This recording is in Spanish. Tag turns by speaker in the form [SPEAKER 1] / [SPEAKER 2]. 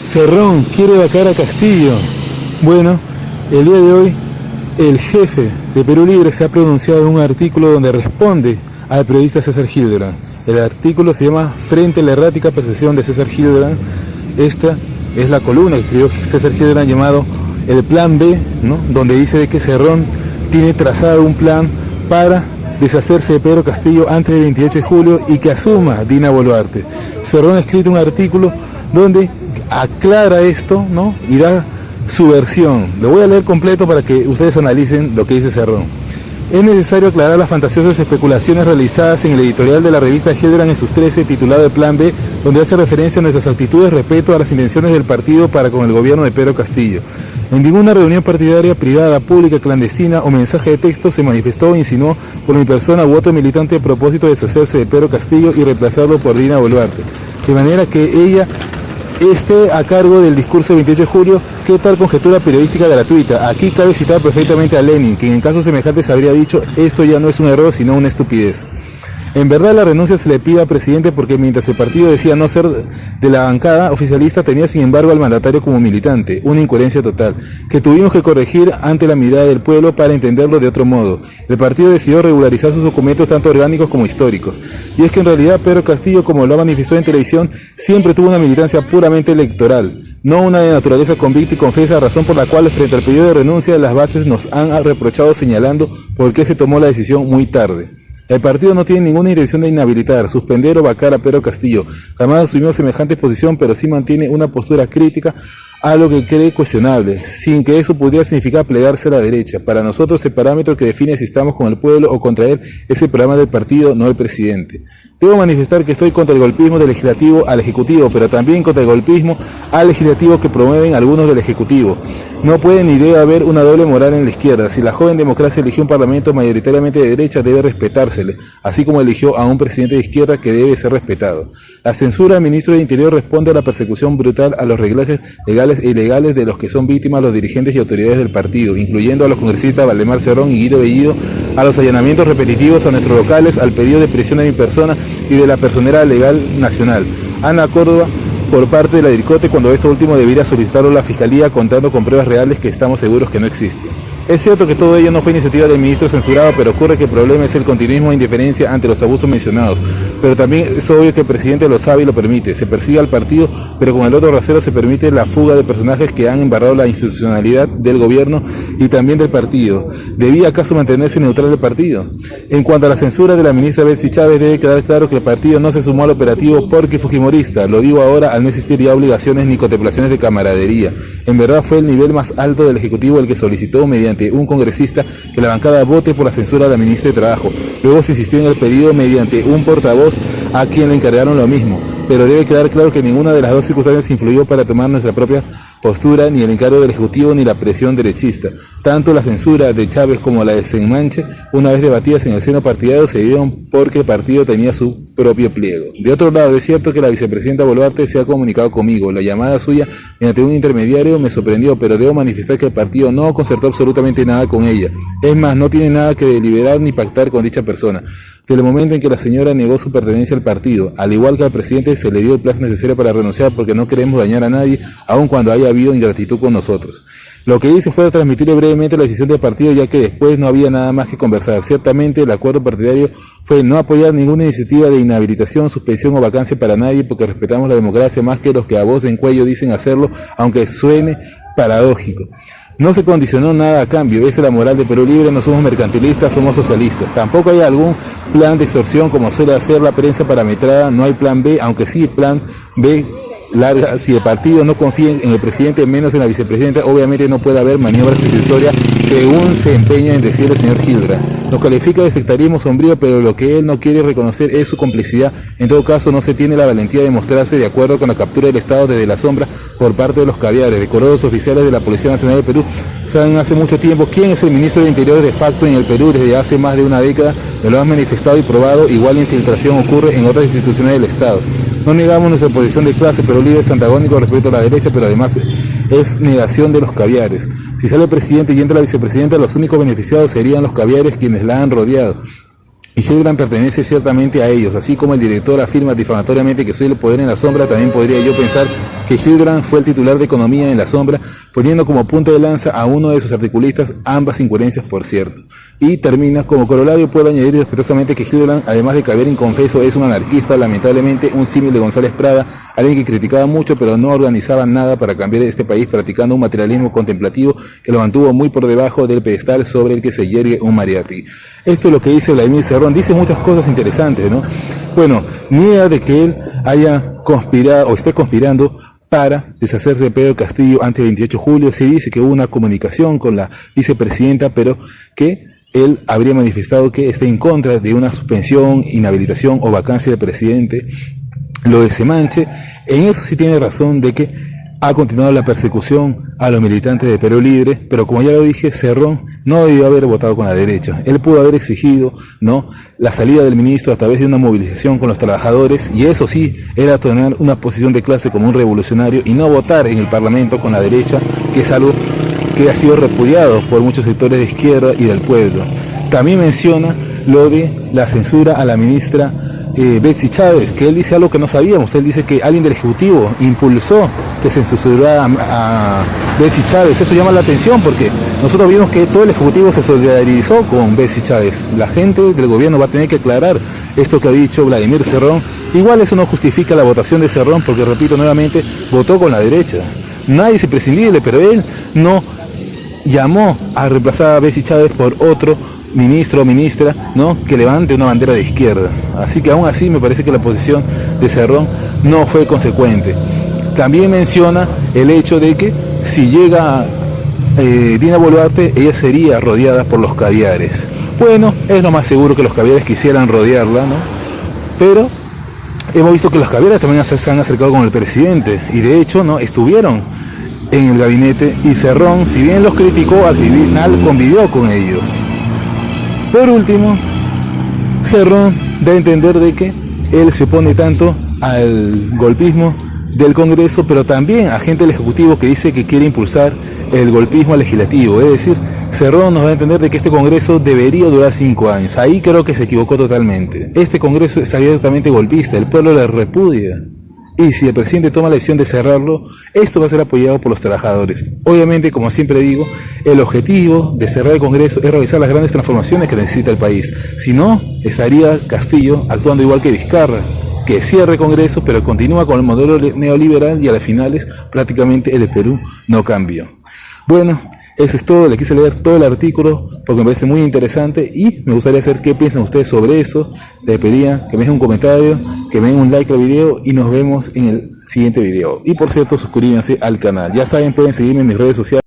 [SPEAKER 1] Cerrón quiere vacar a Castillo. Bueno, el día de hoy el jefe de Perú Libre se ha pronunciado en un artículo donde responde al periodista César Hildebrand. El artículo se llama Frente a la errática percepción de César Hildebrand. Esta es la columna que escribió César Hildebrand llamado El Plan B, ¿no? Donde dice de que Cerrón tiene trazado un plan para deshacerse de Pedro Castillo antes del 28 de julio y que asuma Dina Boluarte. Cerrón ha escrito un artículo donde aclara esto, ¿no? Y da su versión. Lo voy a leer completo para que ustedes analicen lo que dice Cerrón. Es necesario aclarar las fantasiosas especulaciones realizadas en el editorial de la revista Hildebrand en sus 13, titulado El Plan B, donde hace referencia a nuestras actitudes respecto a las intenciones del partido para con el gobierno de Pedro Castillo. En ninguna reunión partidaria, privada, pública, clandestina o mensaje de texto se manifestó o insinuó por mi persona u otro militante a propósito de deshacerse de Pedro Castillo y reemplazarlo por Dina Boluarte. De manera que ella esté a cargo del discurso del 28 de julio, ¿qué tal conjetura periodística gratuita? Aquí cabe citar perfectamente a Lenin, quien en casos semejantes habría dicho, esto ya no es un error, sino una estupidez. En verdad la renuncia se le pide al presidente porque mientras el partido decía no ser de la bancada oficialista, tenía sin embargo al mandatario como militante, una incoherencia total, que tuvimos que corregir ante la mirada del pueblo para entenderlo de otro modo. El partido decidió regularizar sus documentos tanto orgánicos como históricos. Y es que en realidad Pedro Castillo, como lo ha manifestado en televisión, siempre tuvo una militancia puramente electoral, no una de naturaleza convicta y confesa, razón por la cual frente al pedido de renuncia las bases nos han reprochado señalando por qué se tomó la decisión muy tarde. El partido no tiene ninguna intención de inhabilitar, suspender o vacar a Pedro Castillo. Jamás asumió semejante posición, pero sí mantiene una postura crítica a lo que cree cuestionable, sin que eso pudiera significar plegarse a la derecha. Para nosotros el parámetro que define si estamos con el pueblo o contra él es el programa del partido, no el presidente. Debo manifestar que estoy contra el golpismo del legislativo al ejecutivo, pero también contra el golpismo al legislativo que promueven algunos del ejecutivo. No puede ni debe haber una doble moral en la izquierda. Si la joven democracia eligió un parlamento mayoritariamente de derecha, debe respetársele, así como eligió a un presidente de izquierda que debe ser respetado. La censura del ministro del Interior responde a la persecución brutal a los reglajes legales e ilegales de los que son víctimas los dirigentes y autoridades del partido, incluyendo a los congresistas Valdemar Cerrón y Guido Bellido, a los allanamientos repetitivos a nuestros locales, al pedido de prisión de mi persona y de la personera legal nacional. Ana Córdoba, por parte de la DIRCOTE, cuando esto último debiera solicitarlo a la Fiscalía contando con pruebas reales que estamos seguros que no existen. Es cierto que todo ello no fue iniciativa del ministro censurado, pero ocurre que el problema es el continuismo e indiferencia ante los abusos mencionados. Pero también es obvio que el presidente lo sabe y lo permite. Se persigue al partido, pero con el otro rasero se permite la fuga de personajes que han embarrado la institucionalidad del gobierno y también del partido. ¿Debía acaso mantenerse neutral el partido? En cuanto a la censura de la ministra Betsy Chávez, debe quedar claro que el partido no se sumó al operativo porque fujimorista. Lo digo ahora al no existir ya obligaciones ni contemplaciones de camaradería. En verdad fue el nivel más alto del Ejecutivo el que solicitó mediante un congresista que la bancada vote por la censura de la ministra de Trabajo. Luego se insistió en el pedido mediante un portavoz a quien le encargaron lo mismo. Pero debe quedar claro que ninguna de las dos circunstancias influyó para tomar nuestra propia postura, ni el encargo del Ejecutivo ni la presión derechista. Tanto la censura de Chávez como la de Senmanche, una vez debatidas en el seno partidario, se dieron porque el partido tenía su propio pliego. De otro lado, es cierto que la vicepresidenta Boluarte se ha comunicado conmigo. La llamada suya mediante un intermediario me sorprendió, pero debo manifestar que el partido no concertó absolutamente nada con ella. Es más, no tiene nada que deliberar ni pactar con dicha persona. Desde el momento en que la señora negó su pertenencia al partido, al igual que al presidente, se le dio el plazo necesario para renunciar porque no queremos dañar a nadie, aun cuando haya habido ingratitud con nosotros. Lo que hice fue transmitirle brevemente la decisión del partido, ya que después no había nada más que conversar. Ciertamente el acuerdo partidario fue no apoyar ninguna iniciativa de inhabilitación, suspensión o vacancia para nadie, porque respetamos la democracia más que los que a voz en cuello dicen hacerlo, aunque suene paradójico. No se condicionó nada a cambio, esa es la moral de Perú Libre, no somos mercantilistas, somos socialistas. Tampoco hay algún plan de extorsión como suele hacer la prensa parametrada, no hay plan B, aunque sí plan B larga. Si el partido no confía en el presidente, menos en la vicepresidenta, obviamente no puede haber maniobra sustitutoria, según se empeña en decir el señor Hildebrand. Nos califica de sectarismo sombrío, pero lo que él no quiere reconocer es su complicidad. En todo caso, no se tiene la valentía de mostrarse de acuerdo con la captura del Estado desde la sombra por parte de los caviares, decorosos oficiales de la Policía Nacional de Perú. Saben hace mucho tiempo quién es el ministro del Interior de facto en el Perú desde hace más de una década. Me lo han manifestado y probado. Igual infiltración ocurre en otras instituciones del Estado. No negamos nuestra posición de clase, pero Libre es antagónico respecto a la derecha, pero además es negación de los caviares. Si sale el presidente y entra la vicepresidenta, los únicos beneficiados serían los caviares quienes la han rodeado. Y Hildebrand pertenece ciertamente a ellos, así como el director afirma difamatoriamente que soy el poder en la sombra, también podría yo pensar que Hildebrand fue el titular de economía en la sombra, poniendo como punto de lanza a uno de sus articulistas, ambas incoherencias por cierto. Y termina, como corolario puedo añadir respetuosamente que Hildebrand, además de caber inconfeso, es un anarquista, lamentablemente un símil de González Prada, alguien que criticaba mucho pero no organizaba nada para cambiar este país, practicando un materialismo contemplativo que lo mantuvo muy por debajo del pedestal sobre el que se yergue un Mariátegui. Esto es lo que dice Vladimir Cerrón, dice muchas cosas interesantes, ¿no? Bueno, niega de que él haya conspirado o esté conspirando para deshacerse de Pedro Castillo antes del 28 de julio. Se dice que hubo una comunicación con la vicepresidenta, pero que él habría manifestado que está en contra de una suspensión, inhabilitación o vacancia del presidente. Lo de Semanche, en eso sí tiene razón de que ha continuado la persecución a los militantes de Perú Libre, pero como ya lo dije, Cerrón no debió haber votado con la derecha. Él pudo haber exigido, ¿no?, la salida del ministro a través de una movilización con los trabajadores, y eso sí era tomar una posición de clase como un revolucionario y no votar en el Parlamento con la derecha, que es algo que ha sido repudiado por muchos sectores de izquierda y del pueblo. También menciona lo de la censura a la ministra Betsy Chávez, que él dice algo que no sabíamos. Él dice que alguien del Ejecutivo impulsó que se censurara a Betsy Chávez. Eso llama la atención porque nosotros vimos que todo el Ejecutivo se solidarizó con Betsy Chávez. La gente del gobierno va a tener que aclarar esto que ha dicho Vladimir Cerrón. Igual eso no justifica la votación de Cerrón porque, repito nuevamente, votó con la derecha. Nadie es imprescindible, pero él no llamó a reemplazar a Betsy Chávez por otro ministro o ministra, ¿no?, que levante una bandera de izquierda. Así que aún así me parece que la posición de Cerrón no fue consecuente. También menciona el hecho de que si llega Dina Boluarte, ella sería rodeada por los caviares. Bueno, es lo más seguro que los caviares quisieran rodearla, ¿no? Pero hemos visto que los caviares también se han acercado con el presidente y de hecho, ¿no?, estuvieron en el gabinete, y Cerrón, si bien los criticó, al final convivió con ellos. Por último, Cerrón da a entender de que él se opone tanto al golpismo del Congreso, pero también a gente del Ejecutivo que dice que quiere impulsar el golpismo legislativo. Es decir, Cerrón nos da a entender de que este Congreso debería durar 5 años. Ahí creo que se equivocó totalmente. Este Congreso es abiertamente golpista, el pueblo le repudia. Y si el presidente toma la decisión de cerrarlo, esto va a ser apoyado por los trabajadores. Obviamente, como siempre digo, el objetivo de cerrar el Congreso es realizar las grandes transformaciones que necesita el país. Si no, estaría Castillo actuando igual que Vizcarra, que cierra el Congreso, pero continúa con el modelo neoliberal y a las finales prácticamente el Perú no cambió. Bueno, eso es todo. Le quise leer todo el artículo porque me parece muy interesante y me gustaría saber qué piensan ustedes sobre eso. Les pediría que me dejen un comentario, que me den un like al video y nos vemos en el siguiente video. Y por cierto, suscríbanse al canal. Ya saben, pueden seguirme en mis redes sociales.